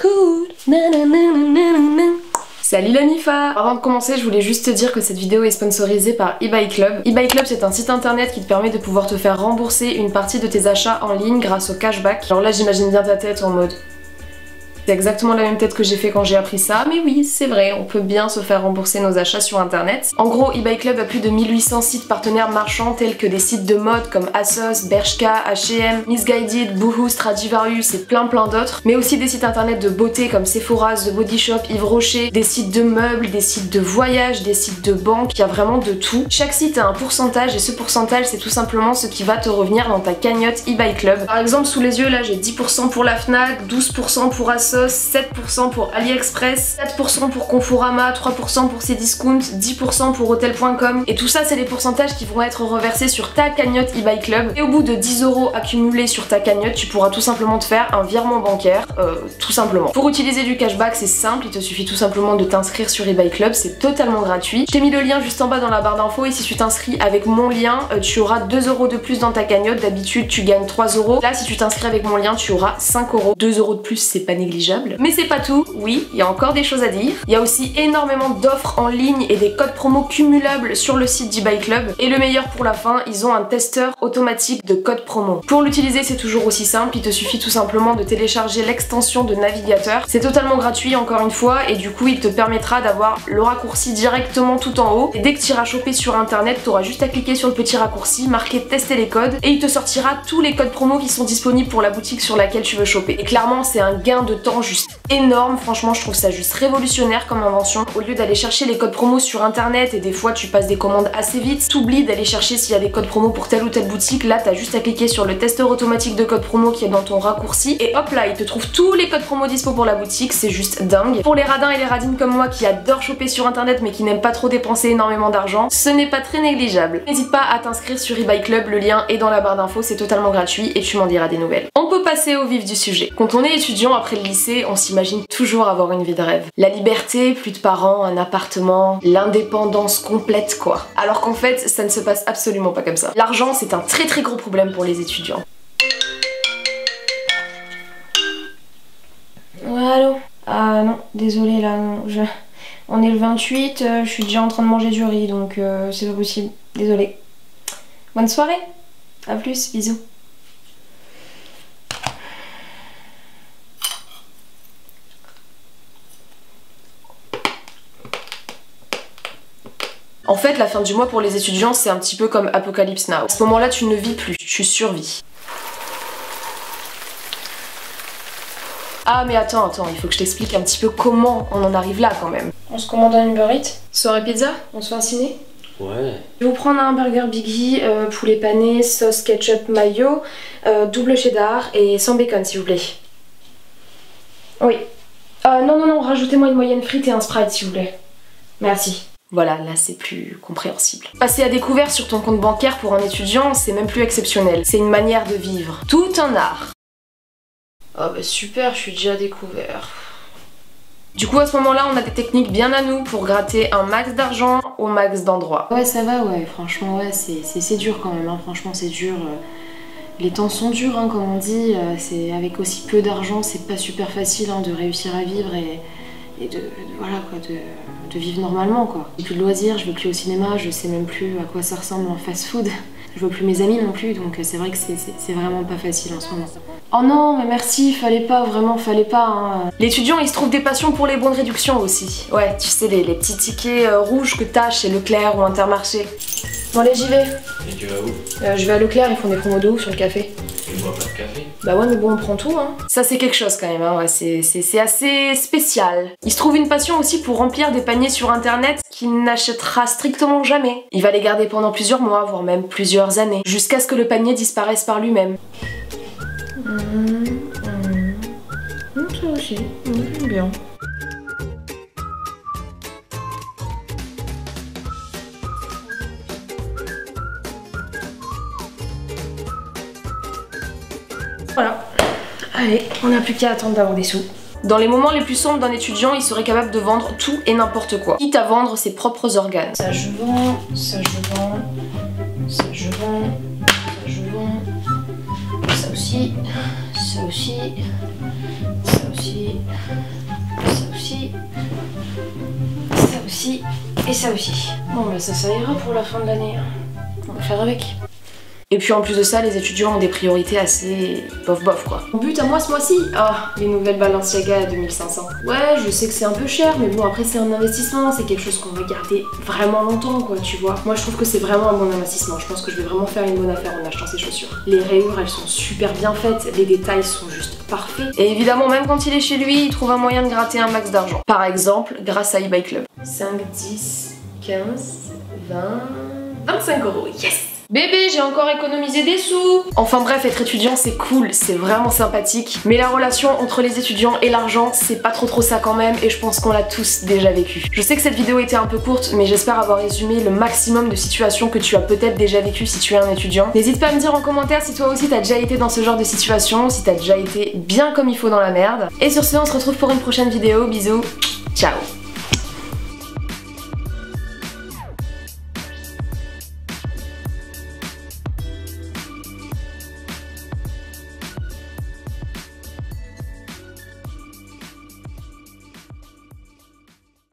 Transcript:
cool. Salut la Nifa! Avant de commencer, je voulais juste te dire que cette vidéo est sponsorisée par eBay Club. eBay Club, c'est un site internet qui te permet de pouvoir te faire rembourser une partie de tes achats en ligne grâce au cashback. Alors là, j'imagine bien ta tête en mode... C'est exactement la même tête que j'ai fait quand j'ai appris ça, mais oui, c'est vrai, on peut bien se faire rembourser nos achats sur internet. En gros, eBay Club a plus de 1800 sites partenaires marchands tels que des sites de mode comme ASOS, Bershka, H&M, Missguided, Boohoo, Stradivarius et plein d'autres, mais aussi des sites internet de beauté comme Sephora, The Body Shop, Yves Rocher, des sites de meubles, des sites de voyage, des sites de banque, il y a vraiment de tout. Chaque site a un pourcentage et ce pourcentage c'est tout simplement ce qui va te revenir dans ta cagnotte eBay Club. Par exemple, sous les yeux là j'ai 10% pour la Fnac, 12% pour ASOS, 7% pour AliExpress, 4% pour Conforama, 3% pour Cdiscount, 10% pour Hotel.com et tout ça c'est les pourcentages qui vont être reversés sur ta cagnotte eBay Club et au bout de 10 € accumulés sur ta cagnotte tu pourras tout simplement te faire un virement bancaire, tout simplement. Pour utiliser du cashback c'est simple, il te suffit tout simplement de t'inscrire sur eBay Club, c'est totalement gratuit. Je t'ai mis le lien juste en bas dans la barre d'infos et si tu t'inscris avec mon lien tu auras 2 € de plus dans ta cagnotte, d'habitude tu gagnes 3 €. Là si tu t'inscris avec mon lien tu auras 5 €. 2 € de plus c'est pas négligeable. Mais c'est pas tout, oui, il y a encore des choses à dire. Il y a aussi énormément d'offres en ligne et des codes promo cumulables sur le site d'eBay Club. Et le meilleur pour la fin, ils ont un testeur automatique de codes promo. Pour l'utiliser, c'est toujours aussi simple, il te suffit tout simplement de télécharger l'extension de navigateur. C'est totalement gratuit encore une fois et du coup il te permettra d'avoir le raccourci directement tout en haut. Et dès que tu iras choper sur internet, tu auras juste à cliquer sur le petit raccourci, marquer tester les codes et il te sortira tous les codes promo qui sont disponibles pour la boutique sur laquelle tu veux choper. Et clairement, c'est un gain de temps juste énorme, franchement je trouve ça juste révolutionnaire comme invention. Au lieu d'aller chercher les codes promo sur internet et des fois tu passes des commandes assez vite, t'oublies d'aller chercher s'il y a des codes promo pour telle ou telle boutique, là t'as juste à cliquer sur le testeur automatique de code promo qui est dans ton raccourci et hop là il te trouve tous les codes promo dispo pour la boutique, c'est juste dingue. Pour les radins et les radines comme moi qui adorent choper sur internet mais qui n'aiment pas trop dépenser énormément d'argent, ce n'est pas très négligeable. N'hésite pas à t'inscrire sur eBay Club, le lien est dans la barre d'infos, c'est totalement gratuit et tu m'en diras des nouvelles. On peut passer au vif du sujet. Quand on est étudiant après le lycée, on s'imagine toujours avoir une vie de rêve. La liberté, plus de parents, un appartement, l'indépendance complète quoi. Alors qu'en fait, ça ne se passe absolument pas comme ça. L'argent, c'est un très gros problème pour les étudiants. Ouais, allô? Ah non, désolé là, non, on est le 28, je suis déjà en train de manger du riz donc c'est pas possible, désolé. Bonne soirée, à plus, bisous. En fait, la fin du mois pour les étudiants, c'est un petit peu comme Apocalypse Now. À ce moment-là, tu ne vis plus, tu survis. Ah mais attends, il faut que je t'explique un petit peu comment on en arrive là quand même. On se commande un Uber Eats, soirée pizza, on se fait un ciné. Ouais. Je vais vous prendre un burger Biggie, poulet pané, sauce ketchup mayo, double cheddar et sans bacon s'il vous plaît. Oui. Non, rajoutez-moi une moyenne frite et un Sprite s'il vous plaît. Merci. Voilà, là c'est plus compréhensible. Passer à découvert sur ton compte bancaire pour un étudiant, c'est même plus exceptionnel. C'est une manière de vivre. Tout un art. Oh bah super, je suis déjà à découvert. Du coup à ce moment-là, on a des techniques bien à nous pour gratter un max d'argent au max d'endroits. Ouais ça va, ouais, franchement ouais, c'est dur quand même, hein. Franchement c'est dur. Les temps sont durs, hein, comme on dit. C'est avec aussi peu d'argent, c'est pas super facile hein, de réussir à vivre et voilà quoi, de vivre normalement quoi. J'ai plus de loisirs, je vais plus au cinéma, je sais même plus à quoi ça ressemble en fast food. Je vois plus mes amis non plus, donc c'est vrai que c'est vraiment pas facile en ce moment. Oh non, mais merci, fallait pas, vraiment fallait pas. Hein. L'étudiant il se trouve des passions pour les bons de réduction aussi. Ouais, tu sais, les petits tickets rouges que t'as chez Leclerc ou Intermarché. Bon allez, j'y vais. Et tu vas où? Je vais à Leclerc, ils font des promos de ouf sur le café. Tu bois pas de café? Bah ouais mais bon on prend tout hein. Ça c'est quelque chose quand même hein, ouais, c'est assez spécial. Il se trouve une passion aussi pour remplir des paniers sur internet qu'il n'achètera strictement jamais. Il va les garder pendant plusieurs mois, voire même plusieurs années, jusqu'à ce que le panier disparaisse par lui-même. Ça aussi, j'aime bien. Voilà. Allez, on n'a plus qu'à attendre d'avoir des sous. Dans les moments les plus sombres d'un étudiant, il serait capable de vendre tout et n'importe quoi, quitte à vendre ses propres organes. Ça je vends, ça je vends, ça je vends, ça je vends, ça aussi, ça aussi, ça aussi. aussi, ça aussi, ça aussi et ça aussi. Bon bah ça ira pour la fin de l'année. On va faire avec. Et puis en plus de ça, les étudiants ont des priorités assez bof quoi. Mon but à moi ce mois-ci, les nouvelles Balenciaga à 2500. Ouais, je sais que c'est un peu cher, mais bon après c'est un investissement, c'est quelque chose qu'on va garder vraiment longtemps quoi, tu vois. Moi je trouve que c'est vraiment un bon investissement, je pense que je vais vraiment faire une bonne affaire en achetant ces chaussures. Les rayures elles sont super bien faites, les détails sont juste parfaits. Et évidemment même quand il est chez lui, il trouve un moyen de gratter un max d'argent. Par exemple, grâce à eBay Club. 5, 10, 15, 20, 25 €, yes! Bébé, j'ai encore économisé des sous! Enfin bref, être étudiant c'est cool, c'est vraiment sympathique, mais la relation entre les étudiants et l'argent, c'est pas trop ça quand même, et je pense qu'on l'a tous déjà vécu. Je sais que cette vidéo était un peu courte, mais j'espère avoir résumé le maximum de situations que tu as peut-être déjà vécues si tu es un étudiant. N'hésite pas à me dire en commentaire si toi aussi t'as déjà été dans ce genre de situation, si t'as déjà été bien comme il faut dans la merde. Et sur ce, on se retrouve pour une prochaine vidéo, bisous, ciao!